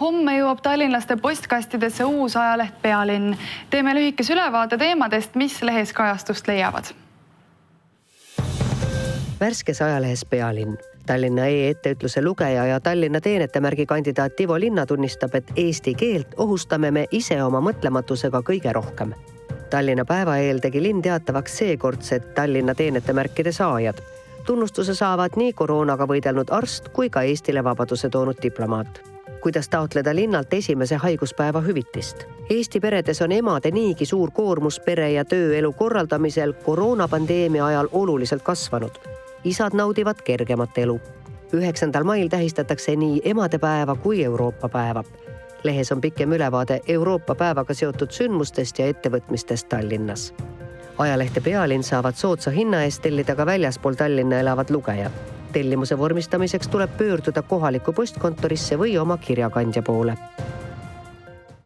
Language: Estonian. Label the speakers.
Speaker 1: Homme jõuab tallinlaste postkastidesse uus ajaleht Pealinn. Teeme lühikese ülevaate teemadest, mis lehes kajastust leiavad.
Speaker 2: Värskes ajalehes Pealinn. Tallinna e-etteütluse lugeja ja Tallinna teenetemärgi kandidaat Tivo Linna tunnistab, et eesti keelt ohustame me ise oma mõtlematusega kõige rohkem. Tallinna päeva eel tegi linn teatavaks seekordsed Tallinna teenetemärkide saajad. Tunnustuse saavad nii koroonaga võidelnud arst kui ka Eestile vabaduse toonud diplomaat. Kuidas taotleda linnalt esimese haiguspäeva hüvitist? Eesti peredes on emade niigi suur koormus pere- ja tööelu korraldamisel koroonapandeemia ajal oluliselt kasvanud. Isad naudivad kergemat elu. 9. mail tähistatakse nii emadepäeva kui Euroopa päeva. Lehes on pikem ülevaade Euroopa päevaga seotud sündmustest ja ettevõtmistest Tallinnas. Ajalehte Pealinn saavad soodsa hinna eest tellida ka väljaspool Tallinna elavad lugejad. Tellimuse vormistamiseks tuleb pöörduda kohaliku postkontorisse või oma kirjakandja poole.